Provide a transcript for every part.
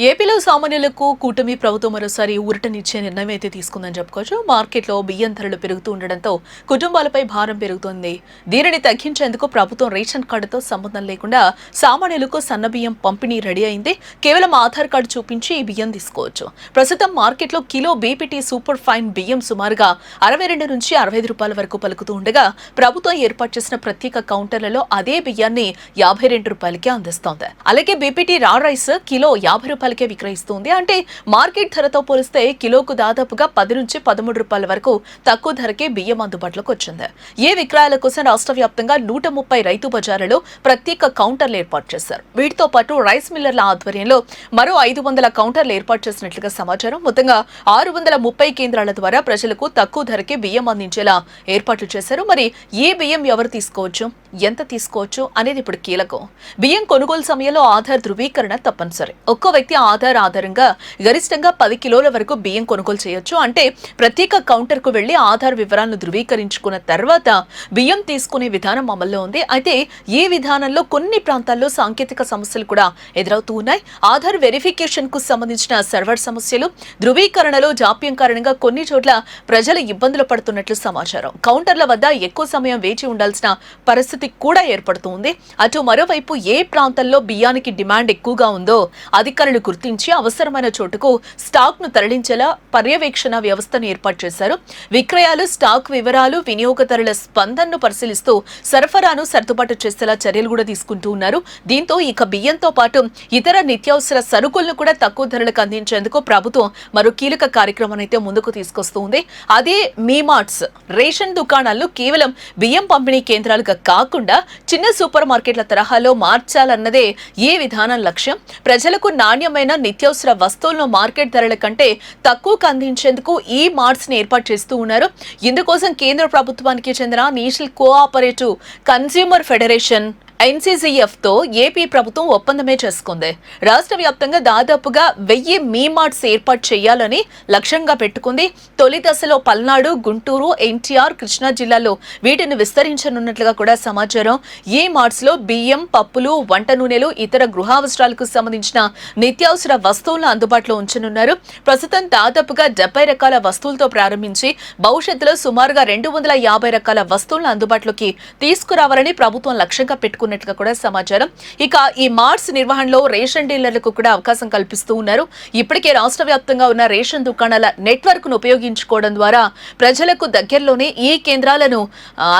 ఏపీలో సామాన్యులకు కూటమి ప్రభుత్వం మరోసారి ఊరటనిచ్చే నిర్ణయం అయితే తీసుకుందని చెప్పుకోవచ్చు. మార్కెట్లో బియ్యం ధరలు పెరుగుతూ ఉండడంతో కుటుంబాలపై భారం పెరుగుతోంది. దీనిని తగ్గించేందుకు ప్రభుత్వం రేషన్ కార్డుతో సంబంధం లేకుండా సామాన్యులకు సన్న బియ్యం పంపిణీ రెడీ అయింది. కేవలం ఆధార్ కార్డు చూపించి ఈ బియ్యం తీసుకోవచ్చు. ప్రస్తుతం మార్కెట్లో కిలో బీపీటీ సూపర్ ఫైన్ బియ్యం సుమారుగా 62 నుంచి 65 రూపాయల వరకు పలుకుతూ ఉండగా ప్రభుత్వం ఏర్పాటు చేసిన ప్రత్యేక కౌంటర్లలో అదే బియ్యాన్ని 52 రూపాయలకే అందిస్తోంది. అలాగే బీపీటీ రా రైస్ కిలో 50 రూపాయలకే విక్రయిస్తుంది. అంటే మార్కెట్ ధరతో పోలిస్తే కిలోకు దాదాపుగా 10 నుంచి 13 రూపాయల వరకు తక్కువ ధరకే బియ్యం అందుబాటులోకి వచ్చింది. ఏ విక్రయాల కోసం రాష్ట్ర వ్యాప్తంగా 130 రైతు బజార్లలో ప్రత్యేక కౌంటర్లు ఏర్పాటు చేశారు. వీటితో పాటు రైస్ మిల్లర్ల ఆధ్వర్యంలో మరో 500 కౌంటర్లు ఏర్పాటు చేసినట్లుగా సమాచారం. మొత్తంగా 630 కేంద్రాల ద్వారా ప్రజలకు తక్కువ ధరకే బియ్యం అందించేలా ఏర్పాట్లు చేశారు. మరి ఈ బియ్యం ఎవరు తీసుకోవచ్చు, ఎంత తీసుకోవచ్చు అనేది ఇప్పుడు కీలకం. బియ్యం కొనుగోలు సమయంలో ఆధార్ ధృవీకరణ తప్పనిసరి. ఒక్కో వ్యక్తి ఆధార్ ఆధారంగా గరిష్టంగా 10 కిలోల వరకు బియ్యం కొనుగోలు చేయొచ్చు. అంటే ప్రత్యేక కౌంటర్ కు వెళ్లి ఆధార్ వివరాలను ధృవీకరించుకున్న తర్వాత బియ్యం తీసుకునే విధానం అమల్లో ఉంది. అయితే ఈ విధానంలో కొన్ని ప్రాంతాల్లో సాంకేతిక సమస్యలు కూడా ఎదురవుతూ ఉన్నాయి. ఆధార్ వెరిఫికేషన్ కు సంబంధించిన సర్వర్ సమస్యలు, ధృవీకరణలో జాప్యం కారణంగా కొన్ని చోట్ల ప్రజలు ఇబ్బందులు పడుతున్నట్లు సమాచారం. కౌంటర్ల వద్ద ఎక్కువ సమయం వేచి ఉండాల్సిన పరిస్థితి కూడా ఏర్పడుతుంది. అటు మరోవైపు ఏ ప్రాంతంలో బియ్యానికి డిమాండ్ ఎక్కువగా ఉందో అధికారులు గుర్తించి అవసరమైన చోటుకు స్టాక్ ను తరలించేలా పర్యవేక్షణ వ్యవస్థను ఏర్పాటు చేశారు. విక్రయాలు, స్టాక్ వివరాలు, వినియోగదారుల స్పందనను పరిశీలిస్తూ సరఫరాను సర్దుబాటు చేసేలా చర్యలు కూడా తీసుకుంటూ ఉన్నారు. దీంతో ఇక బియ్యంతో పాటు ఇతర నిత్యావసర సరుకులను కూడా తక్కువ ధరలకు అందించేందుకు ప్రభుత్వం మరో కీలక కార్యక్రమాన్ని అయితే ముందుకు తీసుకొస్తుంది. అదే మీమార్ట్స్ రేషన్ దుకాణాలను కేవలం బియ్యం పంపిణీ కేంద్రాలుగా కాకుండా చిన్న సూపర్ మార్కెట్ల తరహాలో మార్చాలన్నదే ఈ విధానం లక్ష్యం. ప్రజలకు నాణ్యమైన నిత్యావసర వస్తువులను మార్కెట్ ధరల కంటే తక్కువకు అందించేందుకు ఈ మార్ట్స్ ని ఏర్పాటు చేస్తూ ఉన్నారు. ఇందుకోసం కేంద్ర ప్రభుత్వానికి చెందిన national cooperative consumer federation NCCF తో ఏపీ ప్రభుత్వం ఒప్పందమే చేసుకుంది. రాష్ట్ర వ్యాప్తంగా దాదాపుగా 1000 మీమార్ట్స్ ఏర్పాటు చేయాలని లక్ష్యంగా పెట్టుకుంది. తొలి దశలో పల్నాడు, గుంటూరు, ఎన్టీఆర్, కృష్ణా జిల్లాల్లో వీటిని విస్తరించనున్నట్లుగా కూడా సమాచారం. ఈ మార్ట్స్ లో బియ్యం, పప్పులు, వంట నూనెలు, ఇతర గృహావసరాలకు సంబంధించిన నిత్యావసర వస్తువులను అందుబాటులో ఉంచనున్నారు. ప్రస్తుతం దాదాపుగా 70 రకాల వస్తువులతో ప్రారంభించి భవిష్యత్తులో సుమారుగా 250 రకాల వస్తువులను అందుబాటులోకి తీసుకురావాలని ప్రభుత్వం లక్ష్యంగా పెట్టుకున్నట్లుగా కూడా సమాచారం. ఇక ఈ మార్ట్స్ నిర్వహణలో రేషన్ డీలర్లకు కూడా అవకాశం కల్పిస్తూ ఉన్నారు. ఇప్పటికే రాష్ట్ర వ్యాప్తంగా ఉన్న రేషన్ దుకాణాల నెట్వర్క్ ను ఉపయోగించుకోవడం ద్వారా ప్రజలకు దగ్గరలోనే ఈ కేంద్రాలను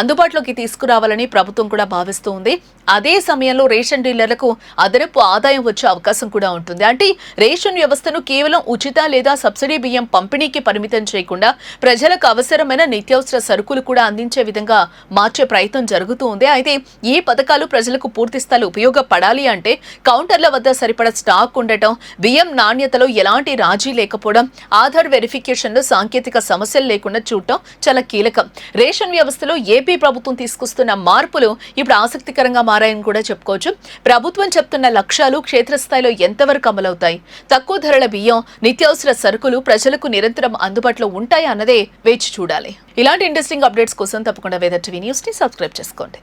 అందుబాటులోకి తీసుకురావాలని ప్రభుత్వం కూడా భావిస్తూ ఉంది. అదే సమయంలో రేషన్ డీలర్లకు అదనపు ఆదాయం వచ్చే అవకాశం కూడా ఉంటుంది. అంటే రేషన్ వ్యవస్థను కేవలం ఉచిత లేదా సబ్సిడీ బియ్యం పంపిణీకి పరిమితం చేయకుండా ప్రజలకు అవసరమైన నిత్యావసర సరుకులు కూడా అందించే విధంగా మార్చే ప్రయత్నం జరుగుతూ ఉంది. అయితే ఈ పథకాలు ప్రజలకు పూర్తి స్థాయిలో ఉపయోగపడాలి అంటే కౌంటర్ల వద్ద సరిపడా స్టాక్ ఉండటం, బియ్యం నాణ్యతలో ఎలాంటి రాజీ లేకపోవడం, ఆధార్ వెరిఫికేషన్ లో సాంకేతిక సమస్యలు లేకుండా చూడటం చాలా కీలకం. రేషన్ వ్యవస్థలో ఏపీ ప్రభుత్వం తీసుకొస్తున్న మార్పులు ఇప్పుడు ఆసక్తికరంగా మారాయని కూడా చెప్పుకోవచ్చు. ప్రభుత్వం చెప్తున్న లక్ష్యాలు క్షేత్రస్థాయిలో ఎంతవరకు అమలవుతాయి, తక్కువ ధరల బియ్యం, నిత్యావసర సరుకులు ప్రజలకు నిరంతరం అందుబాటులో ఉంటాయి అన్నదే వేచి చూడాలి. ఇలాంటి ఇంట్రెస్టింగ్ అప్డేట్స్ కోసం తప్పకుండా వేదర్ టీవీ న్యూస్ ని సబ్స్క్రైబ్ చేసుకోండి.